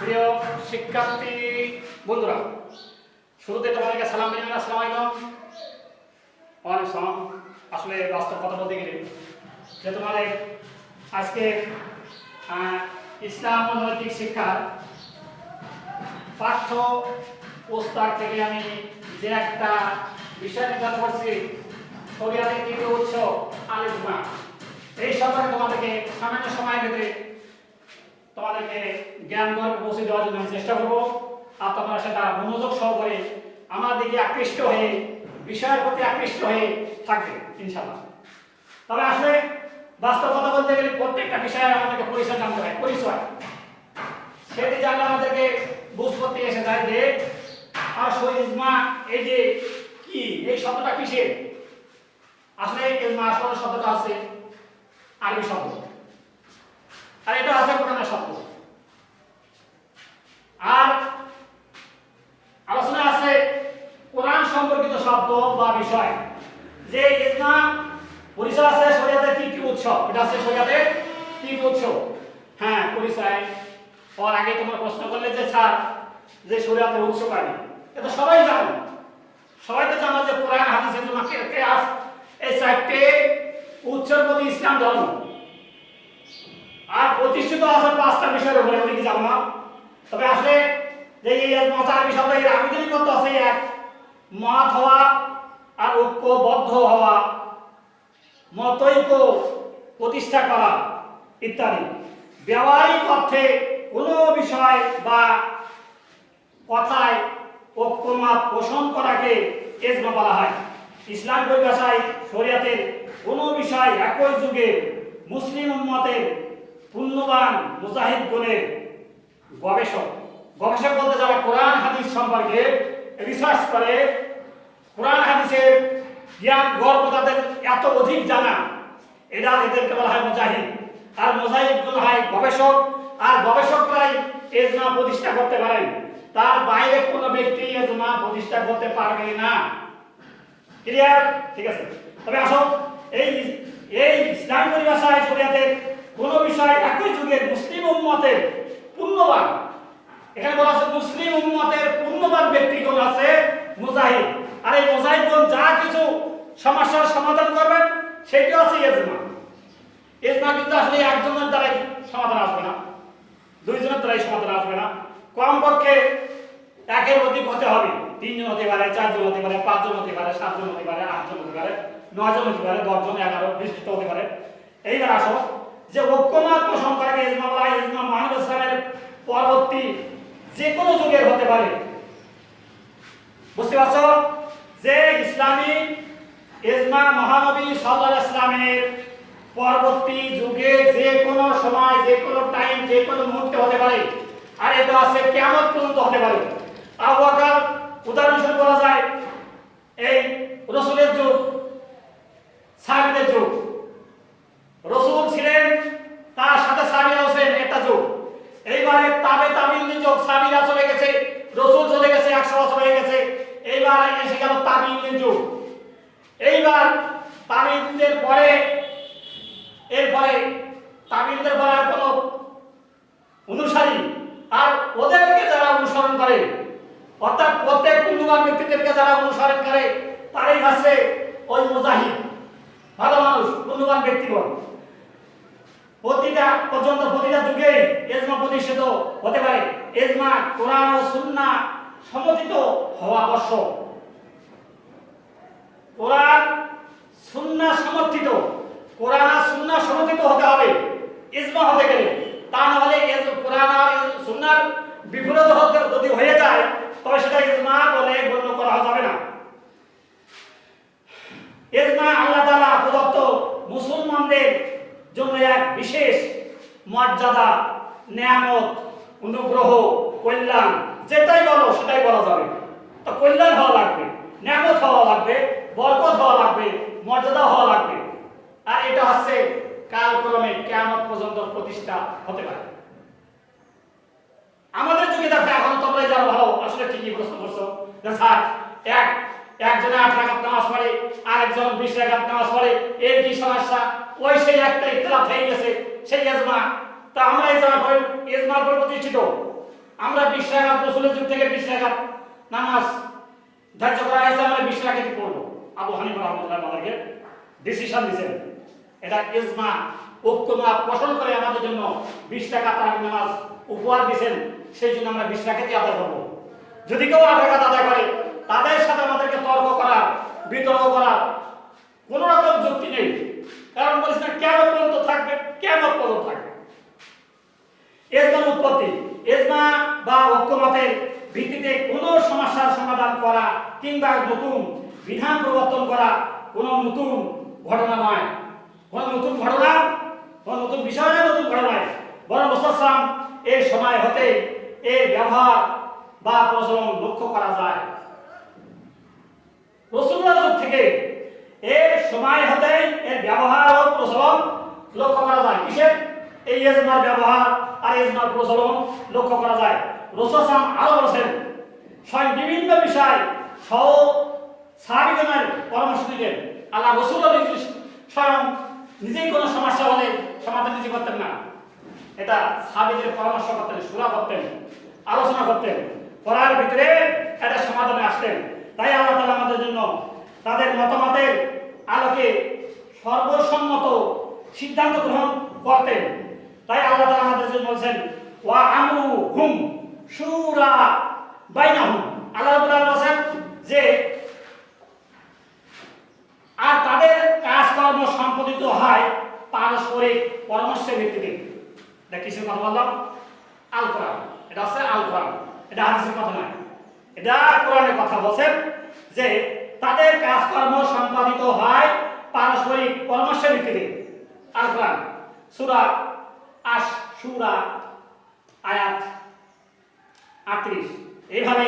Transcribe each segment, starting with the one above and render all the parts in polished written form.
প্রিয় শিক্ষার্থী বন্ধুরা, শুরুতে তোমাদেরকে সালাম জানাই। আসসালামু আলাইকুম। ওয়ালাইকুম আসসালাম। আসলে বাস্তব কথা বলতে গেলে যে তোমাদের আজকে ইসলাম ও নৈতিক শিক্ষার পাঠ্য পুস্তক থেকে আমি যে একটা বিষয় নির্ধারণ করছি, শরিয়াতের তৃতীয় উৎস আল ইজমা, এই সম্পর্কে তোমাদেরকে সামান্য সময়ের ভিতরে তোমাদেরকে জ্ঞান পৌঁছে দেওয়ার জন্য আমি চেষ্টা করবো। আর তোমরা সেটা মনোযোগ সহকারে আমার দিকে আকৃষ্ট হয়ে বিষয়ের প্রতি আকৃষ্ট হয়ে থাকবে ইনশাআল্লাহ। তবে আসলে বাস্তব কথা বলতে গেলে প্রত্যেকটা বিষয়ে আমাদেরকে পরিচয় জানতে হয়। পরিচয় সেটি জানলে আমাদেরকে বুঝ করতে এসে যায় যে আসলে ইজমা এই যে কি, এই শব্দটা কিসের। আসলে ইজমা আসলে শব্দটা আছে আরবি শব্দ, আর এটা আছে কোরআনের শব্দ। আর আলোচনা আছে কোরআন সম্পর্কিত শব্দ বা বিষয়। যে ইজমা পরিচয় আছে শরিয়াতের তৃতীয় উৎস, এটা আছে শরিয়াতের তৃতীয় উৎস। হ্যাঁ, পরিচয় ওর আগে তোমরা প্রশ্ন করলে যে স্যার যে শরিয়াতের উৎস কাকে, এটা সবাই জানো। সবাই তো জানো যে কোরআন হাদিস ইজমা কিয়াস, এই চারটে উৎসের প্রতি ইসলাম ধর্ম। আর প্রতিষ্ঠিত আছে পাঁচটা বিষয়ের উপরে, ওটা কি জানো না? তবে আসলে যে এই চারটি শব্দ এর আবেদন করতে আছে এক, মত হওয়া আর ঐক্যবদ্ধ হওয়া, মতৈক্য প্রতিষ্ঠা করা ইত্যাদি। ব্যবহারিক অর্থে কোনো বিষয় বা কথায় ঐক্যমত পোষণ করাকে ইজমা বলা হয়। ইসলাম পরিভাষায় শরিয়াতের কোনো বিষয় একই যুগে মুসলিম উম্মতের পুণ্যবান মুজাহিদগণের গবেষক বলতে যারা কোরআন হাদিস সম্পর্কে রিসার্চ করে, কোরআন হাদিসের জ্ঞান গর্ব তাদের এত অধিক জানা, এদেরকে বলা হয় মুজাহিদ। আর মুজাহিদগুলো হয় গবেষক, আর গবেষকরাই ইজমা প্রতিষ্ঠা করতে পারেন। তার বাইরে কোনো ব্যক্তি ইজমা প্রতিষ্ঠা করতে পারবে না। ক্লিয়ার? ঠিক আছে। তবে আসো এই ইসলাম পরিভাষায় শরিয়াতের কোন বিষয় একই যুগের মুসলিম উম্মতের পুণ্যবান, এখানে বলা আছে মুসলিম উম্মতের পুণ্যবান ব্যক্তিগণ আছে মুজাহিদ। আর এই মুজাহিদগণ যা কিছু সমস্যার সমাধান করবেন সেটি আছে ইজমা। ইজমা কিন্তু আসলে একজনের দ্বারাই সমাধান আসবে না, দুইজনের দ্বারাই সমাধান আসবে না। কমপক্ষে একের অধিক হতে হবে, তিনজন হতে পারে, চারজন হতে পারে, পাঁচজন হতে পারে, সাতজন হতে পারে, আটজন হতে পারে, নয়জন হতে পারে, 10জন, 11 বিশিষ্ট হতে পারে। এইবার আসো যে ঐক্যমত পোষণ করে ইজমা বলা হয়। ইজমা মুহাম্মদ ইসলামের পরবর্তী যে কোনো যুগের হতে পারে। বুঝতে পারছো যে ইসলামী ইজমা মহানবী সাল্লাল্লাহু আলাইহি ওয়াসাল্লামের পরবর্তী যুগে যে কোনো সময়, যে কোনো টাইম, যে কোনো মুহূর্তে হতে পারে। আর এটা আছে কিয়ামত পর্যন্ত হতে পারে। আবু বকর উদাহরণস্বরূপ বলা যায় এই রাসূলের যুগ, সাহাবীদের যুগ। রাসূল ছিলেন, তার সাথে সাহাবীরাও ছিলেন, একটা যুগ। এইবারে তাবিঈনদের যুগ, সাহাবীরা চলে গেছে, রাসূল চলে গেছে, 100 বছর হয়ে গেছে। এইবার এসে গেল তাবিঈনদের যুগ। এইবার তাবিঈনদের পরে এরপরে তাবিঈনদের পরে আর কোনো অনুসারী, আর ওদেরকে যারা অনুসরণ করে, অর্থাৎ প্রত্যেক পুণ্যবান ব্যক্তিদেরকে যারা অনুসরণ করে, তারাই হচ্ছে ওই মুজাহিদ, ভালো মানুষ, পুণ্যবান ব্যক্তিগণ। প্রতিটা পর্যন্ত প্রতিটা যুগে ইজমা প্রতিষ্ঠিত হতে পারে। ইজমা কোরআন ও সুন্নাহ সমর্থিত হওয়া আবশ্যক। কোরআন সুন্নাহ সমর্থিত, কোরআন আর সুন্নাহ সমর্থিত হতে হবে ইজমা হতে গেলে। তা না হলে কোরআন আর সুন্নাহর বিপরীত হতে যদি হয়ে যায় তবে সেটা ইজমা বলে গণ্য করা যাবে না। ইজমা আল্লাহ তাআলা প্রদত্ত মুসলমানদের জন্য এক বিশেষ মর্যাদা, নিয়ামত, অনুগ্রহ, কল্যাণ, যেটাই বলো সেটাই বলা যাবে। তো কল্যাণ হওয়া লাগবে, নিয়ামত হওয়া লাগবে, বরকত হওয়া লাগবে, মর্যাদা হওয়া লাগবে। আর এটা হচ্ছে কালক্রমে কিয়ামত পর্যন্ত প্রতিষ্ঠা হতে পারে। আমাদের যুগে দেখো, এখন তোমরা যারা ভালো আসলে ঠিকই প্রশ্ন করছো যে স্যার একজনে 8 রাকাত নামাজ পড়ে, আরেকজন 20 রাকাত নামাজ পড়ে, এর কি সমস্যা? ওই সেই একটা ইখতিলাফ হয়ে গেছে, সেই ইজমা। তা আমরা ইজমার পর প্রতিষ্ঠিত, আমরা 20 রাকাত রাসূলের যুগ থেকে 20 রাকাত নামাজ ধার্য করা হয়েছে, আমরা 20 রাকাতই পড়ব। আবু হানিফা রাহমাতুল্লাহ আমাদেরকে ডিসিশন দিয়েছেন, এটা ইজমা ঐক্যমত পোষণ করে আমাদের জন্য 20 রাকাত তারাবি নামাজ উপহার দিয়েছেন, সেই জন্য আমরা 20 রাকাতই আদায় করব। যদি কেউ 8 রাকাত আদায় করে তাদের সাথে আমাদেরকে তর্ক করা, বিতর্ক করা কোন রকম যুক্তি নেই, কারণ বলেছেন কিয়ামত পর্যন্ত থাকবে, কিয়ামত পর্যন্ত থাকবে। ইজমার উৎপত্তি, ইজমা বা ঐক্যমতের ভিত্তিতে কোনো সমস্যার সমাধান করা কিংবা নতুন বিধান প্রবর্তন করা কোনো নতুন ঘটনা নয়, কোনো নতুন ঘটনা, কোনো নতুন বিষয় নয়, নতুন ঘটনা নয়, বরং রাসূল এর সময় হতে এর ব্যবহার বা প্রচলন লক্ষ্য করা যায়। রাসূলুল্লাহর যুগ থেকে এর সময় হতে এর ব্যবহার ও প্রচলন লক্ষ্য করা যায়। কিসের? এই ইজমার ব্যবহার আর ইজমার প্রচলন লক্ষ্য করা যায়। রাসূল আরো বলেছেন, স্বয়ং বিভিন্ন বিষয় সহ সাহাবীগণের পরামর্শ দিতেন। আল্লাহ রাসূল স্বয়ং নিজেই কোনো সমস্যা হলে সমাধান নিজে করতেন না, এটা সাহাবীদের পরামর্শ করতেন, সুরা করতেন, আলোচনা করতেন, করার ভিতরে এটা সমাধানে আসতেন। তাই আল্লাহ তাআলা আমাদের জন্য তাদের মতামতের আলোকে সর্বসম্মত সিদ্ধান্ত গ্রহণ করতেন। তাই আল্লাহ তাআলা আমাদের জন্য বলেছেন, ওয়া আমরুহুম শুরা বাইনাহুম। আল্লাহ রাব্বুল আলামিন বলেছেন যে আর তাদের কাজকর্ম সম্পাদিত হয় পারস্পরিক পরামর্শের ভিত্তিতে। এটা কিসের কথা বললাম? আল কোরআন। এটা হচ্ছে আল কোরআন, এটা হাদিসের কথা নয়, এটা কোরআনের কথা বলছেন যে তাদের কাজকর্ম সম্পাদিত হয় পারস্পরিক পরামর্শের ভিত্তিতে। আল কোরআন সূরা আশ-শুরা আয়াত 38। এইভাবে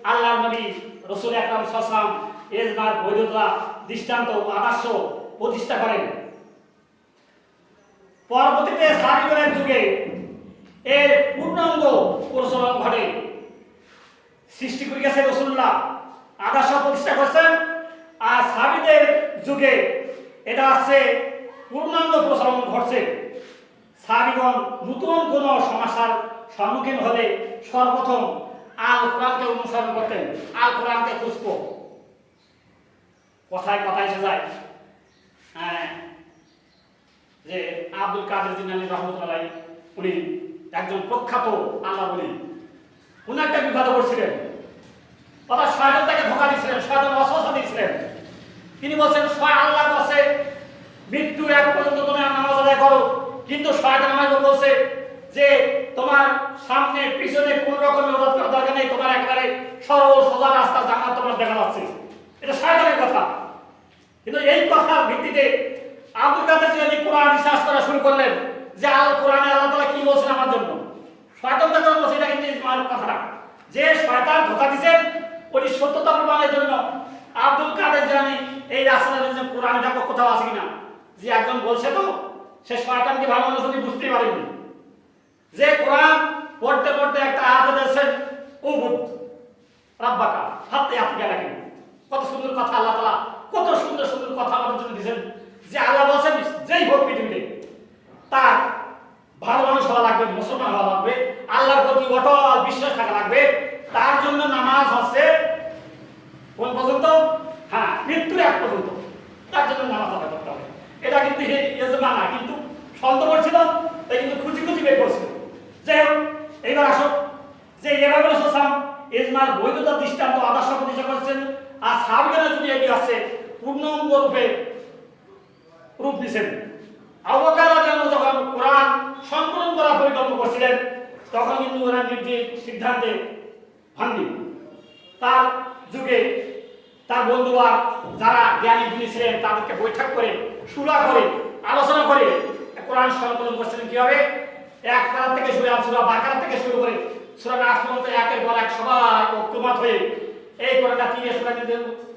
আল্লাহর নবী রাসূল আকরাম সাল্লাল্লাহু আলাইহি ওয়াসাল্লাম ইজমার বৈধতা, দৃষ্টান্ত ও আদর্শ প্রতিষ্ঠা করেন। পরবর্তীতে সাহাবীগণের যুগে এর পূর্ণাঙ্গ প্রচলন ঘটে। সৃষ্টি করে গেছে রাসূলুল্লাহ, আদর্শ প্রতিষ্ঠা করেছেন, আর সাহাবীদের যুগে এটা আছে পূর্ণাঙ্গ প্রচলন ঘটছে। সাহাবীগণ নতুন কোন সমস্যার সম্মুখীন হলে সর্বপ্রথম আল কোরআনকে অনুসরণ করতেন, আল কোরআনকে খুঁজত। কথায় কথায় এসে যায় যে আব্দুল কাদের জিলানী রাহমাতুল্লাহ উনি একজন প্রখ্যাত আল্লাহ বলি, উনি একটা বিপদে পড়ছিলেন, অর্থাৎ শয়তান তাকে ধোঁকা দিয়েছিলেন, শয়তান ওয়াসওয়াসা দিয়েছিলেন। তিনি বলছেন আল্লাহর কাছে মৃত্যুর এক পর্যন্ত তুমি নামাজ আদায় করো, কিন্তু শয়তান আমাকে বলছে যে তোমার সামনে পিছনে কোন রকমের ওঠার দরকার নেই, তোমার একেবারে সরল সোজা রাস্তা জান্নাত তোমার দেখা যাচ্ছে। এটা শয়তানের কথা। কিন্তু এই কথার ভিত্তিতে আব্দুল কাদের জিলানী কোরআন রিসার্চ করা শুরু করলেন যে আল কোরআনে আল্লাহ তাআলা কি বলছেন আমার জন্য। শয়তান তাকে বলছে, এটা কিন্তু ইসমার কথাটা যে শয়তান ধোঁকা দিয়েছেন ওই সত্যতা প্রমাণের জন্য আব্দুল কাদের জিলানী এই রাস্তার জন্য কোরআনে দেখো কোথাও আছে কিনা, যে একজন বলছে তো সে শয়তানকে ভালো মতো তিনি বুঝতেই পারেননি, যে কোরআন পড়তে পড়তে একটা আয়াত দিয়েছেন উবুদ রাব্বাকা হাত্তা ইয়াতিকা রাখেন। কত সুন্দর কথা আল্লাহ তাআলা, কত সুন্দর সুন্দর কথা আমাদের জন্য দিয়েছেন, যে আল্লাহ বলেন যেই হোক পৃথিবীতে তার ভালো মানুষ হওয়া লাগবে, মুসলমান হওয়া লাগবে, আল্লাহর প্রতি অটল বিশ্বাস থাকা লাগবে। তার জন্য নামাজ হচ্ছে কোন পর্যন্ত? হ্যাঁ, মৃত্যুর এক পর্যন্ত তার জন্য নামাজ আদায় করতে হবে। এটা কিন্তু ইজমা না, কিন্তু সন্দেহ করছিল, তাই কিন্তু খুঁজি খুঁজি বের করছিল। যাই হোক, এইবার আসো যে এভাবে রাসূল ইজমার বৈধতা, দৃষ্টান্ত, আদর্শ প্রতিষ্ঠা করেছেন, আর সাহাবীগণের যদি এটি আছে পূর্ণাঙ্গ রূপে রূপ দিয়েছেন। আবু বকর রাদিয়াল্লাহু আনহু যখন কোরআন সংকলন করার পরিকল্পনা করছিলেন তখন কিন্তু ওরা নির্দিষ্ট সিদ্ধান্তে হননি। তার যুগে তার বন্ধুরা যারা জ্ঞানী গুণী ছিলেন তাদেরকে বৈঠক করে সুরা করে আলোচনা করে কোরআন সংকলন করছিলেন কিভাবে। এক পারা থেকে শুরু সূরা বাকারা থেকে শুরু করে সূরা নাস পর্যন্ত একের পর এক সবাই ঐক্যমত হয়ে এই কোরআনটা 3 সূরা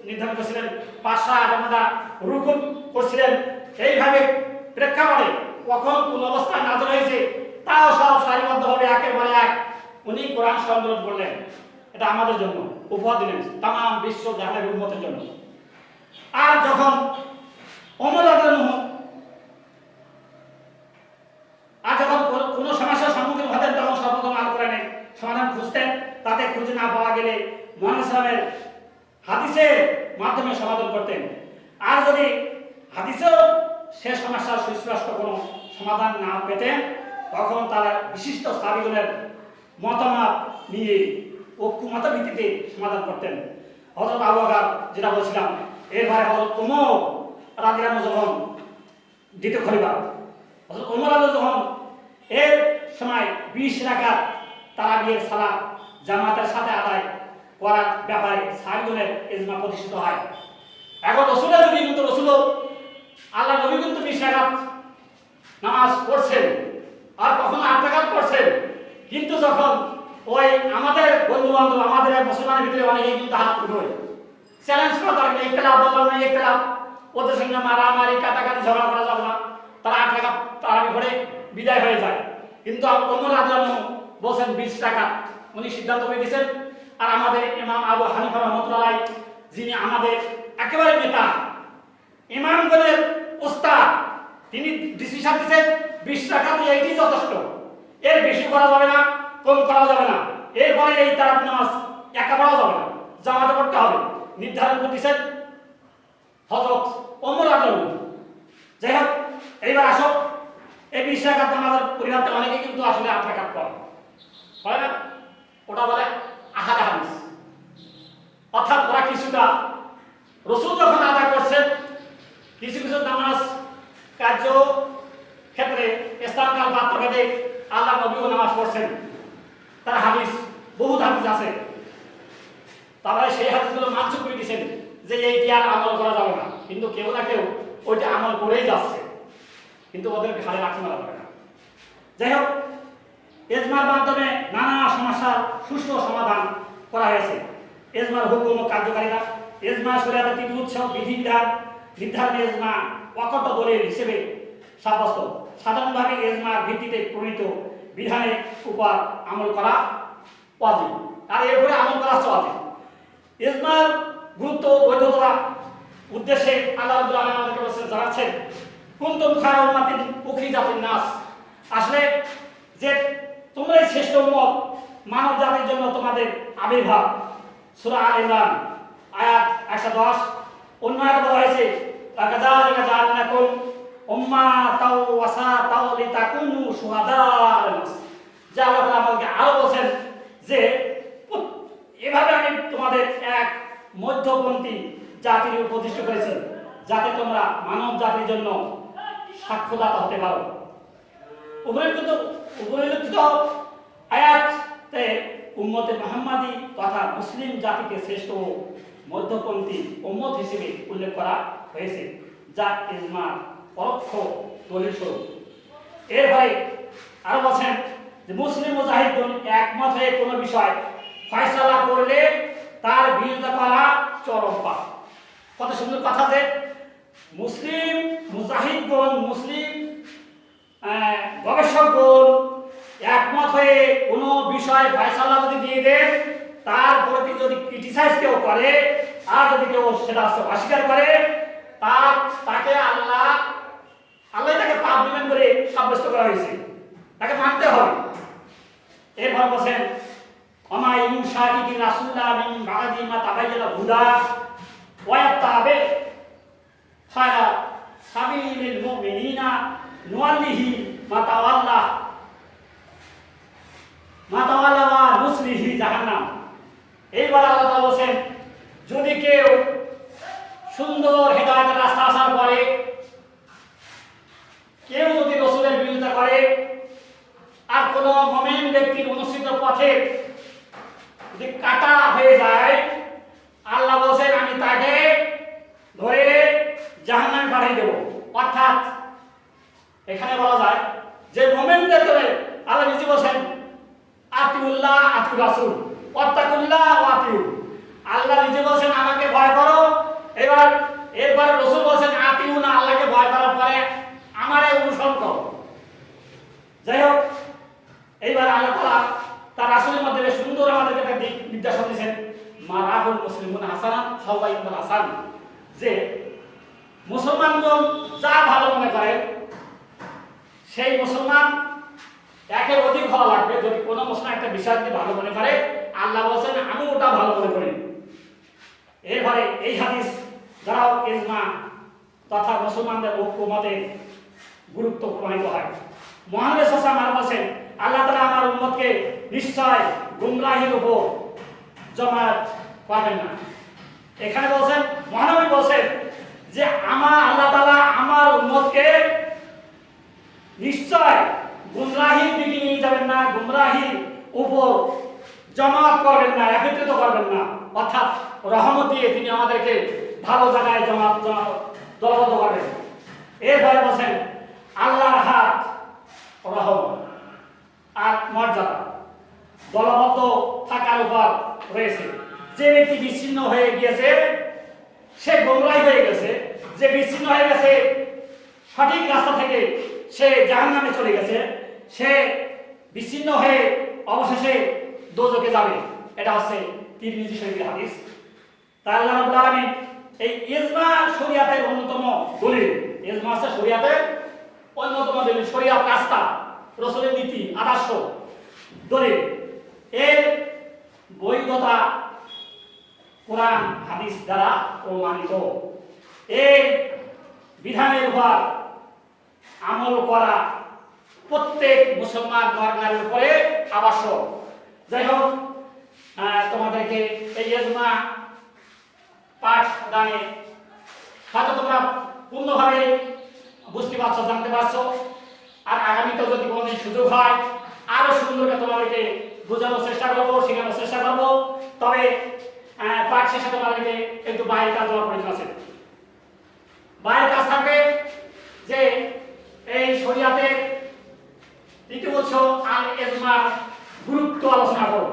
নির্ধারণ করেছিলেন, 5টা আমরা রুকু করছিলেন। এইভাবে প্রেক্ষাপটে কখন কোন অবস্থায় নাযিল হয়েছে তাও সব সারিবদ্ধভাবে একের পর এক উনি কোরআন সংকলন করলেন। এটা আমাদের জন্য উপহার দিলেন, তামাম বিশ্ব জাহানের উম্মতের জন্য। আর যখন ওমর রাদিয়াল্লাহু আনহু আর যখন কোন সমস্যার সম্মুখীন হতেন তখন সর্বপ্রথম আল কোরআনের সমাধান মুহাম্মদ সাল্লামের হাদিসের মাধ্যমে সমাধান করতেন। আর যদি হাদিসেও সে সমস্যার সুস্পষ্ট কোনো সমাধান না পেতেন, তখন তারা বিশিষ্ট সাহাবীগণের মতামত নিয়ে ঐক্যমত ভিত্তিতে সমাধান করতেন। হযরত আবু বকর যেটা বলছিলাম, এরপরে হযরত ওমর রাদিয়াল্লাহু আনহু যখন দ্বিতীয় খলিফা, হযরত ওমর রাদিয়াল্লাহু যখন এর সময় 20 রাকাত তারাবির সালাত জামাতের সাথে আদায় করার ব্যাপারে সাহাবীগণের ইজমা প্রতিষ্ঠিত হয়। এখন রাসূলের নবী কিন্তু আল্লাহ নবী কিন্তু 20 রাকাত নামাজ পড়ছেন, আর কখনো 8 রাকাত পড়ছেন। কিন্তু যখন ওই আমাদের বন্ধু বান্ধব আমাদের মুসলমানের ভিতরে অনেকেই কিন্তু হাত উঠোয় চ্যালেঞ্জ করা দরকার, ইখতিলাফ বললাম না, ইখতিলাফ ওদের সঙ্গে মারামারি কাটাকাটি ঝগড়া করা যাবে না, তারা 8 রাকাত তারাবি পড়ে বিদায় হয়ে যায়। কিন্তু ওমর রাদিয়াল্লাহু আনহু বলেন 20 রাকাত উনি সিদ্ধান্ত নিয়ে দিয়েছেন। আর আমাদের ইমাম আবু হানিফা রাহমাতুল্লাহ আলাইহি, যিনি আমাদের একেবারে নেতা, ইমামগণের উস্তাদ, তিনি ডিসিশন দিয়েছেন 20 রাকাত এইটাই যথেষ্ট, এর বেশি করা যাবে না, কম করা যাবে না। এরপরে এই তারাবি নামাজ একা পড়া যাবে না, জামাতে পড়তে হবে নির্ধারণ করে দিয়েছেন হযরত ওমর রাদিয়াল্লাহু আনহু। যাই হোক, এইবার আসো এই 20 রাকাত নামাজের পরিবর্তে অনেকে কিন্তু আসলে 8 রাকাত পড়ে না, ওটা বলে আহাদে হাদিস। অর্থাৎ ওরা কিছুটা রাসূল যখন আদায় করছেন, কিছু কিছু নামাজ কার্য ক্ষেত্রে স্থানকাল পাত্রভেদে আল্লাহ নবীও নামাজ পড়ছেন, তার হাদিস বহু হাদিস আছে। তারপরে সেই হাদিসগুলো মানসুখ করে দিয়েছেন যে এইটি আর আমল করা যাবে না, কিন্তু কেউ না কেউ ওইটা আমল করেই যাচ্ছে, কিন্তু ওদের ঘাড়ে রাখতে মারা যাবে না। যাই হোক, ইজমার মাধ্যমে নানা সমস্যার সুষ্ঠু সমাধান করা হয়েছে। ইজমার হুকুম ও কার্যকারিতা, ইজমা শরীয়তের 3টি উৎস বিধিবিধান নির্ধারণে ইজমা অকট দলিল হিসেবে সাব্যস্ত। সাধারণভাবে ইজমার ভিত্তিতে প্রণীত বিধানের উপর আমল করা ওয়াজিব, আর এর উপরে আমল করা ওয়াজিব। ইজমার গুরুত্ব বৈধতা উদ্দেশ্যে আল্লাহ রাব্বুল আলামিন আমাদেরকে বলেছেন, জানাচ্ছেন কুনতুম খায়রা উম্মাতিন উখরিজাত লিন-নাস, আসলে যে তোমরাই শ্রেষ্ঠ উম্মত, মানব জাতির জন্য তোমাদের আবির্ভাব। সূরা আল ইমরান আয়াত 110। অন্য আয়াতে বলা হয়েছে কাযালিকা জাআলনাকুম উম্মাতাও ওয়াসাতাও লিতাকুনু শুহাদা আলান-নাস। যে আল্লাহ তাআলা আমাদেরকে আরো বলেন যে এভাবে আমি তোমাদের এক মধ্যপন্থী জাতির প্রতিষ্ঠা করেছি, যাতে তোমরা মানব জাতির জন্য সাক্ষ্যদাতা হতে পারো। উপরিলিখিত আয়াতে উম্মতে মুহাম্মাদি তথা মুসলিম জাতিকে শ্রেষ্ঠ ও মধ্যপন্থী উম্মত হিসেবে উল্লেখ করা হয়েছে, যা ইজমার পরোক্ষ দলিল স্বরূপ। এরপরে আরো বলেন যে মুসলিম মুজাহিদগণ একমত হয়ে কোনো বিষয় ফয়সালা করলে তার বিরোধিতা করা চরম পাপ। কত সুন্দর কথা যে মুসলিম মুজাহিদগণ, মুসলিম গবেষকগণ একমত হয়ে কোনো বিষয় ফয়সালা যদি দিয়ে দেন, তার প্রতি যদি ক্রিটিসাইজ কেউ করে আর যদি কেউ সেটা অস্বীকার করে, তাকে আল্লাহ তাকে পাপ দিবেন করে সাব্যস্ত করা হয়েছে, তাকে মানতে হবে। এরপর বলেন ওমা ইউশাকিকি রাসূলুল্লাহ মিন বাদি মা তাবায়্যানা হুদা ওয়া ইয়াত্তাবি খায়রা সাবিলিল মুমিনিনা নুওয়াল্লিহি মা তাওয়াল্লা ওয়া নুসলিহি জাহান্নাম। এইবার আল্লাহ তাআলা বলেন, যদি কেউ সুন্দর হেদায়েতের রাস্তা আসার পরে কেউ যদি রাসূলের বিরোধিতা করে আর কোন মুমিন ব্যক্তির অনুসৃত পথে যদি কাটা হয়ে যায়, আল্লাহ বলেন আমি তাকে ধরে জাহান্নামে পাঠিয়ে দেব। অর্থাৎ এখানে বলা যায় যে মুমিনদের তবে আল্লাহ নিজে বলেন আতিউল্লাহ আতিউ রাসূল ওয়াত্তাকুল্লাহ ওয়া আতিউ। আল্লাহ নিজে বলেন আমাকে ভয় করো, এরপরে রাসূল বলেন আতিউ না, আল্লাহকে ভয় করার পরে আমারে অনুসরণ করো। যাই হোক, এইবার আল্লাহ তাআলা তার রাসূলের মাধ্যমে সুন্দর আমাদেরকে একটা দিক নির্দেশনা দিয়েছেন, মারাহুল মুসলিমুন হাসানান ফাহুয়া ইনদাল হাসান, যে মুসলমানগণ যা ভালো মনে করে সেই মুসলমান একের অধিক হওয়া লাগবে। যদি কোনো মুসলমান একটা বিষয় যদি ভালো মনে করে, আল্লাহ বলছেন আমি ওটা ভালো মনে করি। এরপরে এই হাদিস দ্বারাও ইজমা তথা মুসলমানদের ঐক্যমতের গুরুত্ব প্রমাণিত হয়। মহানবী সাল্লাল্লাহু আলাইহি ওয়াসাল্লাম বলেন আল্লাহ তাআলা আমার উম্মতকে নিশ্চয় গুমরাহির উপর জমায়েত করবেন না। এখানে বলছেন, মহানবী বলছেন যে আল্লাহ তাআলা আমার উম্মতকে নিশ্চয় গুমরাহির দিকে নিয়ে যাবেন না, গুমরাহির উপর জমায়েত করবেন না, একত্রিত করবেন না। অর্থাৎ রহমত দিয়ে তিনি আমাদেরকে ভালো জায়গায় দলবদ্ধ করবেন। এরপরে বলছেন আল্লাহর হাত রহমত আর মর্যাদা দলবদ্ধ থাকার উপর রয়েছে। যে ব্যক্তি বিচ্ছিন্ন হয়ে গিয়েছে সে গোমরাহী হয়ে গেছে, যে বিচ্ছিন্ন হয়ে গেছে সঠিক রাস্তা থেকে সে জাহান্নামে চলে গেছে, সে বিচ্ছিন্ন হয়ে অবশেষে দোজখে যাবে। এটা হচ্ছে তিরমিজি শরীফের হাদিস। তাই আল্লাহ রাব্বুল আলামিন এই ইজমা শরিয়াতের অন্যতম দলিল। ইজমা হচ্ছে শরিয়াতের অন্যতম দলিল, শরিয়াত রাস্তা, রাসূলের নীতি আদর্শ দলিল। এর বৈধতা কোরআন হাদিস দ্বারা প্রমাণিত। এই বিধানের উপর আমল করা প্রত্যেক মুসলমান নরনারীর উপরে আবশ্যক। যাই হোক, তোমাদেরকে এই ইজমা পাঠ দানে হয়তো তোমরা পূর্ণভাবে বুঝতে পারছো, জানতে পারছো। আর আগামীতে যদি কোনোদিন সুযোগ হয় আরো সুন্দর করে তোমাদেরকে বোঝানোর চেষ্টা করবো, শেখানোর চেষ্টা করবো। তবে পাঠ শেষে তোমাদেরকে একটু বাইরের কাজ দেওয়ার প্রয়োজন আছে। বাইরের কাজ থাকবে যে এই শরিয়াতের ইতিবুদ্ধ আল ইজমার গুরুত্ব আলোচনা করো।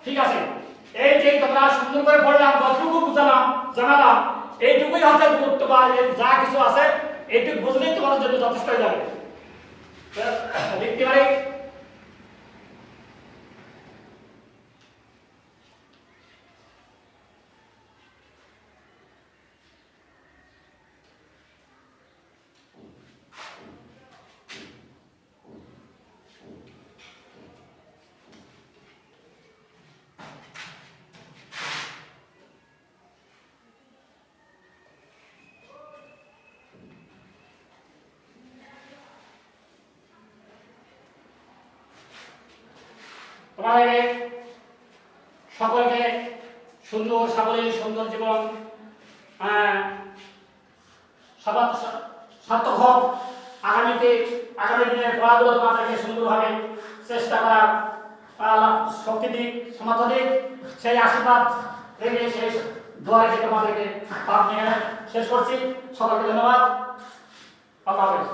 ঠিক আছে, এই যে তোমরা সুন্দর করে পড়লাম, যতটুকু জানালাম, এইটুকুই হচ্ছে গুরুত্ব। বা যা কিছু আছে এইটুকু বুঝলেই তোমাদের জন্য যথেষ্ট হয়ে যাবে। লিখতে পারি তোমাদের সকলকে সুন্দর সাবলীল সুন্দর জীবন সার্থক হোক। আগামী দিনের পড়াগুলো তোমাদেরকে সুন্দরভাবে চেষ্টা করার শক্তি দিক, সমর্থ দিক, সেই আশীর্বাদ রেখে সেই দোয়া রেখে তোমাদেরকে শেষ করছি। সকলকে ধন্যবাদ। আল্লাহ হাফেজ।